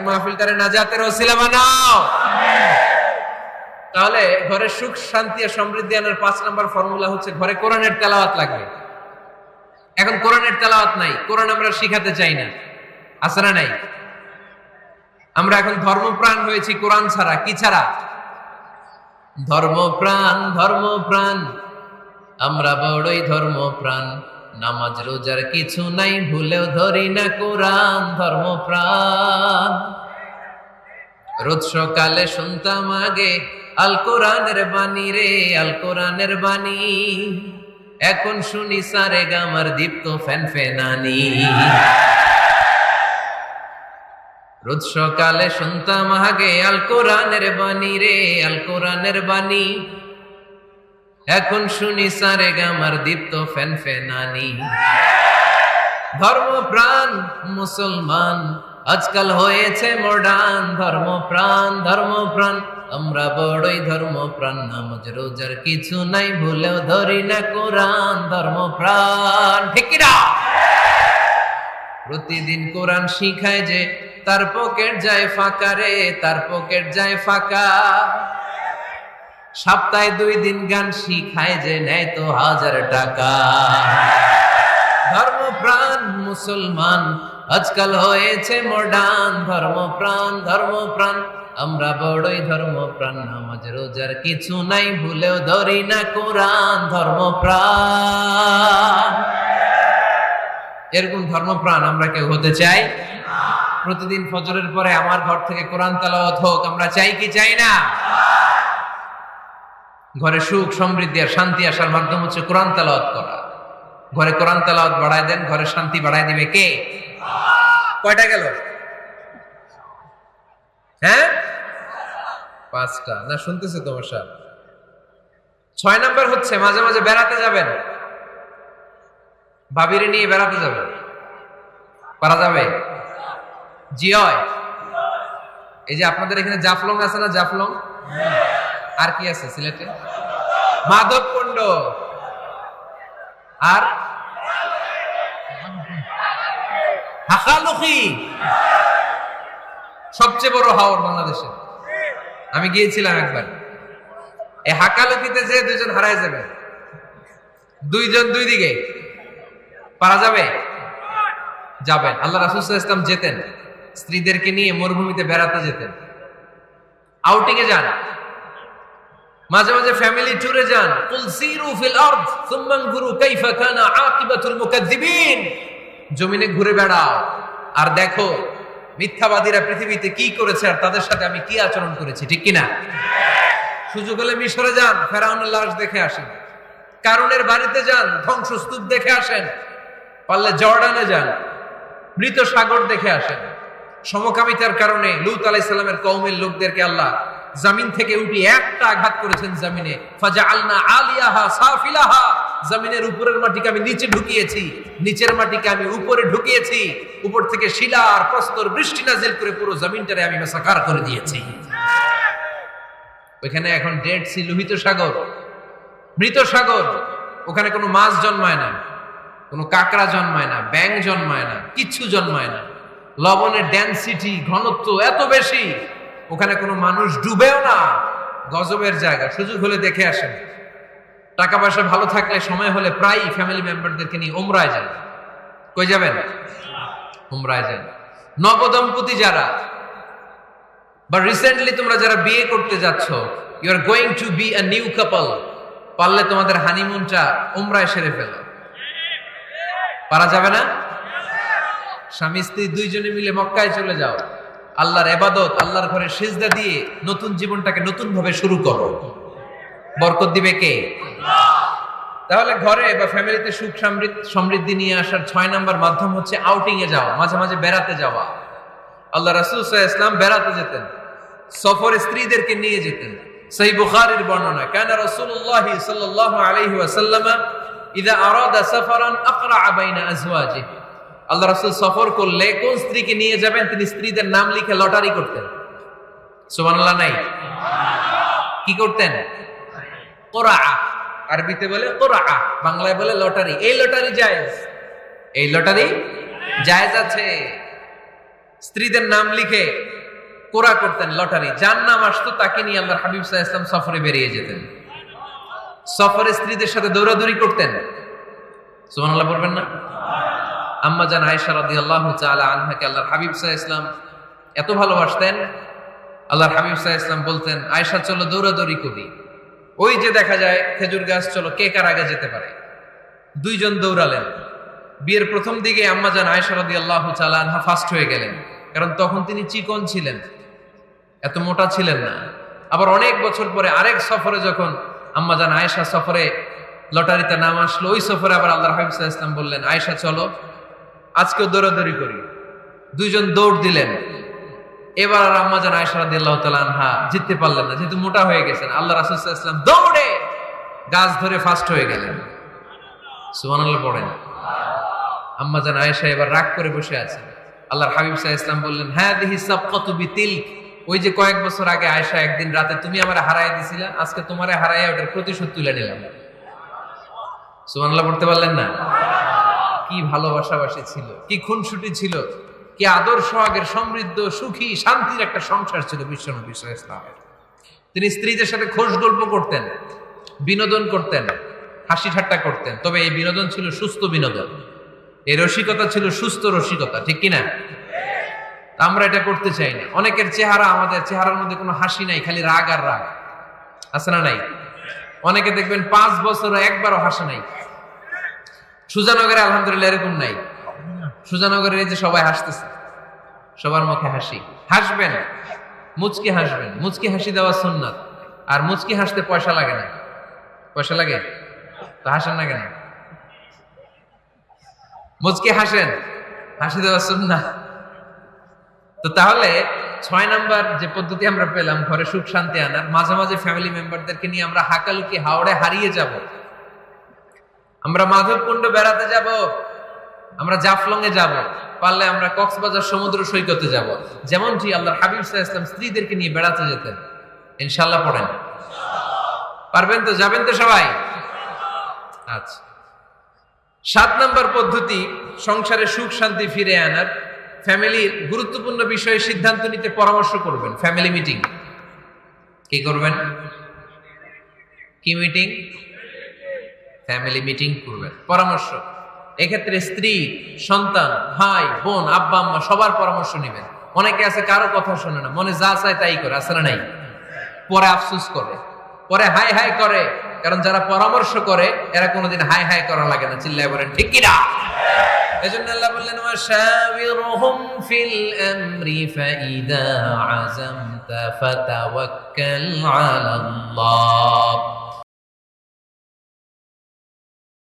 মাহফিলটারে নাজাতের ওসিলা বানাও। তাহলে ঘরে সুখ শান্তি আর সমৃদ্ধি আনার 5 নম্বর ফর্মুলা হচ্ছে ঘরে কোরআনের তেলাওয়াত লাগবে। এখন কোরআনের তেলাওয়াত নাই, কোরআন আমরা শিখাতে চাই না, আছে না নাই? আমরা এখন ধর্মপ্রাণ হয়েছি কোরআন ছাড়া। কি ছাড়া? ধর্মপ্রাণ, ধর্মপ্রাণ, আমরা বড়ই ধর্মপ্রাণ। নামাজ রোজার কিছু নাই, ভুলেও ধরি না কোরআন। ধর্মপ্রাণ। রোজ সকালে শুনতাম আগে আল কোরআনের বাণী রে, আল কোরআনের বাণী। এখন শুনি সারে গামার দীপ্ত ফ্যান ফেনানি। রোজ সকালে শুনতাম আগে আল কোরআনের বাণী রে, আল কোরআনের বাণী। এখন শুনি সারে গামার দীপ্ত ফ্যান ফেনানি। ধর্মপ্রাণ মুসলমান আজকাল হয়েছে মডার্ন। ধর্মপ্রাণ, ধর্মপ্রাণ, আমরা বড়ই ধর্মপ্রাণ। নামাজ রোজার কিছু নাই, ভুলেও ধরি না কোরআন। ধর্মপ্রাণ, ঠিক কি না? প্রতিদিন কোরআন শিখায় যে তার পকেট যায় ফাঁকা রে, তার পকেট যায় ফাঁকা। সপ্তাহে 2 দিন গান শিখায় যে নেয় তো 1000 টাকা। ধর্মপ্রাণ মুসলমান আজকাল হয়েছে মডার্ন। ধর্মপ্রাণ, ধর্মপ্রাণ, আমরা বড়ই ধর্মপ্রাণ। নামাজ রোজার কিছু নাই, ভুলেও ধরি না কোরআন। ধর্মপ্রাণ। এরকম ধর্মপ্রাণ আমরা কেউ হতে চাই? প্রতিদিন ফজরের পরে আমার ঘর থেকে কোরআন তেলাওয়াত হোক, আমরা চাই কি চাই না? ঘরে সুখ সমৃদ্ধি আর শান্তি আসার মাধ্যম হচ্ছে কোরআন তেলাওয়াত করা। ঘরে কোরআন তেলাওয়াত বাড়ায় দেন, ঘরে শান্তি বাড়ায় দিবে কে? কয়টা গেল? হ্যাঁ, 5টা না? শুনতেছে তোমার সাথে। 6 নাম্বার হচ্ছে মাঝে মাঝে বেড়াতে যাবেন। ভাবিরে নিয়ে বেড়াতে যাবেন। পারা যাবে? জি হয়। এই যে আপনাদের এখানে জাফলং আছে না? জাফলং আর কি আছে সিলেটে? মাধবকুণ্ড আর হাকালুকি, সবচেয়ে বড় হাওর বাংলাদেশে। আমি গিয়েছিলাম একবার। এই হাকালুকিতে যে 2 জন হারায় যাবে, 2 জন 2 দিকে। পারা যাবে? যাবেন। আল্লাহ রাসূল সাল্লাল্লাহু আলাইহি ওয়াসাল্লাম যেতেন, স্ত্রীদেরকে নিয়ে মরুভূমিতে বেড়াতে যেতেন, আউটিং এ যান। মাঝে মাঝে ফ্যামিলি ট্যুরে যান। কুল সিরু ফিল আরদ সুম্মা আনজুরু কাইফা কানা আকিবাতুল মুকাজ্জিবিন। জমিনে ঘুরে বেড়াও আর দেখো মিথ্যাবাদীরা পৃথিবীতে কি করেছে আর তাদের সাথে আমি কি আচরণ করেছি, ঠিক কি না? সুযোগ হলে মিশরে যান, ফেরাউনের লাশ দেখে আসেন। কারুনের বাড়িতে যান, ধ্বংসস্তূপ দেখে আসেন। পারলে জর্ডানে যান, মৃত সাগর দেখে আসেন। সমকামিতার কারণে লূত আলাইহিস সালামের কওমের লোকদেরকে আল্লাহ জমিন থেকে উঠে একটা আঘাত করেছেন জমিনে। ফাজআলনা আলিয়াহা সাফিলাহা, জমিনের উপরের মাটিকে আমি নিচে ঢুকিয়েছি, নিচের মাটিকে আমি উপরে ঢুকিয়েছি। উপর থেকে শিলা আর প্রস্তর বৃষ্টি নাজিল করে পুরো জমিনটারে আমি মাসাকার করে দিয়েছি। ওখানে এখন ডেড সি, লোহিত সাগর, মৃত সাগর। ওখানে কোনো মাছ জন্মায় না, কোনো কাঁকড়া জন্মায় না, ব্যাঙ জন্মায় না, কিচ্ছু জন্মায় না। লবণের ডেনসিটি, ঘনত্ব এত বেশি, ওখানে কোনো মানুষ ডুবেও না। গজবের জায়গা। সুযোগ হলে দেখে আসেন। টাকা পয়সা ভালো থাকলে সময় হলে প্রায় ফ্যামিলি মেম্বারদেরকে নিয়ে উমরায় যান। কই যাবেন? উমরায় যান। নবদম্পতি যারা বা রিসেন্টলি তোমরা যারা বিয়ে করতে যাচ্ছ, you are going to be a new couple, পারলে তোমাদের হানিমুনটা উমরায় সেরে ফেলো। পারা যাবে না? স্বামী স্ত্রী 2 জনে মিলে মক্কায় চলে যাও। আল্লাহর ইবাদত, আল্লাহর ঘরে সিজদা দিয়ে নতুন জীবনটাকে নতুন ভাবে শুরু করো। বরকত দিবে কে? তাহলে ঘরে বা ফ্যামিলিতে সুখ সমৃদ্ধি নিয়ে আসার 6 নাম্বার মাধ্যম হচ্ছে আউটিং এ যাওয়া, মাঝে মাঝে বেড়াতে যাওয়া। আল্লাহ রাসূল সাল্লাল্লাহু আলাইহি ওয়াসাল্লাম বেড়াতে যেতেন, সফরে স্ত্রীদেরকে নিয়ে যেতেন। সহিহ বুখারীর বর্ণনা, কানা রাসূলুল্লাহ সাল্লাল্লাহু আলাইহি ওয়াসাল্লাম ইযা আরাদা সাফারান আকরা বাইনা আজওয়াজিহি। আল্লাহ রাসূল সফর করলে কোন স্ত্রীকে নিয়ে যাবেন তিনি স্ত্রীদের নাম লিখে লটারি করতেন। সুবহানাল্লাহ নাই? কি করতেন? কোরআ, আরবিতে বলে কোরআ, বাংলায় বলে লটারি। এই লটারি জায়েজ, এই লটারি জায়েজ আছে। স্ত্রীদের নাম লিখে কোরা করতেন লটারি, যার নাম আসতো তাকে নিয়ে আল্লাহর হাবিব সাল্লাল্লাহু আলাইহি ওয়াসাল্লাম সফরে বেরিয়ে যেতেন। সফরে স্ত্রীদের সাথে দৌড়াদৌড়ি করতেন। সুবহানাল্লাহ বলবেন না? আম্মা জান আয়েশা রাদিয়াল্লাহু তাআলা আনহাকে আল্লাহর হাবিব সাল্লাল্লাহু আলাইহি ওয়াসাল্লাম এত ভালোবাসতেন, আল্লাহর হাবিব সাল্লাল্লাহু আলাইহি ওয়াসাল্লাম বলতেন, আয়েশা চলো দৌড়াদৌড়ি করি। ওই যে দেখা যায় খেজুর গাছ, চলো কে কার আগে যেতে পারে। দুইজন দৌড়ালেন। বিয়ের প্রথম দিকে আম্মা জান আয়েশা রাদিয়াল্লাহু তাআলা আনহা ফার্স্ট হয়ে গেলেন, কারণ তখন তিনি চিকন ছিলেন, এত মোটা ছিলেন না। আবার অনেক বছর পরে আরেক সফরে যখন আম্মা জান আয়েশা সফরে লটারিতে নাম আসলো, ওই সফরে আবার আল্লাহর হাবিব সাল্লাল্লাহু আলাইহি ওয়াসাল্লাম বললেন, আয়েশা চলো আজকেও দৌড়াদৌড়ি করি। দুইজন দৌড় দিলেন। এবার আর আম্মা জান আয়েশা রাদিয়াল্লাহু তাআলা আনহা জিততে পারলেন না, যেহেতু মোটা হয়ে গেছেন। আল্লাহ রাসূল সাল্লাল্লাহু আলাইহি ওয়াসাল্লাম দৌড়ে গাছ ধরে ফার্স্ট হয়ে গেলেন। সুবহানাল্লাহ পড়েন। আম্মা জান আয়েশা এবার রাগ করে বসে আছেন। আল্লাহর হাবিব সাল্লাল্লাহু আলাইহি ওয়াসাল্লাম বললেন, হাদিহি সাবকাতু বিতিলক, ওই যে কয়েক বছর আগে আয়েশা একদিন রাতে তুমি আমারে হারায় দিছিলা, আজকে তোমারে হারাইয়া ওটার প্রতিশোধ তুলে নিলাম। সুবহানাল্লাহ পড়তে পারলেন না? কি ভালোবাসাবাসী ছিল, কি খুনসুটি ছিল, কি আদর সোহাগের সমৃদ্ধ সুখী শান্তির একটা সংসার ছিল বিশ্বনবী সাল্লাল্লাহু আলাইহি ওয়াসাল্লামের। তিনি স্ত্রীদের সাথে খোশ গল্প করতেন, বিনোদন করতেন, হাসি ঠাট্টা করতেন। তবে এই বিনোদন ছিল সুস্থ বিনোদন, এই রসিকতা ছিল সুস্থ রসিকতা, ঠিক কিনা? আমরা এটা করতে চাই না। অনেকের চেহারা, আমাদের চেহারার মধ্যে কোনো হাসি নাই, খালি রাগ আর রাগ, আছে না নাই? অনেকে দেখবেন 5 বছর একবারও হাসে নাই। সুজানগরে আলহামদুলিল্লাহ এরকম নাই। সুজানগরে এই যে সবাই হাসতেছে, সবার মুখে হাসি। হাসবেন, মুচকি হাসবেন, মুচকি হাসি দেওয়া সুন্নাত। আর মুচকি হাসতে পয়সা লাগে না। পয়সা লাগে তো হাসেন না কেন? মুচকি হাসেন, হাসি দেওয়া সুন্নাত। তো তাহলে 6 নাম্বার যে পদ্ধতি আমরা পেলাম ঘরে সুখ শান্তি আনার, মাঝে মাঝে ফ্যামিলি মেম্বারদেরকে নিয়ে আমরা হাকালুকি হাওড়ে হারিয়ে যাব, আমরা মাধবকুণ্ড বেড়াতে যাব, আমরা জাফলং এ যাব, পারলে আমরা কক্সবাজার সমুদ্র সৈকতে যাব, যেমনটি আল্লাহর হাবিব সাল্লাল্লাহু আলাইহি ওয়াসাল্লাম স্ত্রীদেরকে নিয়ে বেড়াতে যেতেন। ইনশাআল্লাহ পড়েন। পারবেন তো? যাবেন তো সবাই? আচ্ছা, 7 নাম্বার পদ্ধতি সংসারে সুখ শান্তি ফিরে আনার, ফ্যামিলির গুরুত্বপূর্ণ বিষয়ে সিদ্ধান্ত নিতে পরামর্শ করবেন। Family meeting. কি করবেন? কি মিটিং? ফ্যামিলি মিটিং করবেন, পরামর্শ। এক্ষেত্রে স্ত্রী, সন্তান, ভাই, বোন, আব্বা আম্মা সবার পরামর্শ নেবেন। অনেকে আছে কারো কথা শোনে না, মনে যা চায় তাই করে, আছে না নাই? পরে আফসোস করে, পরে হাই হাই করে। কারণ যারা পরামর্শ করে এরা কোনোদিন হাই হাই করা লাগে না। চিল্লায় বলেন ঠিক কিনা? এজন্য আল্লাহ বললেন, ওয়াশাবিরহুম ফিল আমরি ফাইদা আযামতা ফাতাওয়াক্কাল আলাল্লাহ।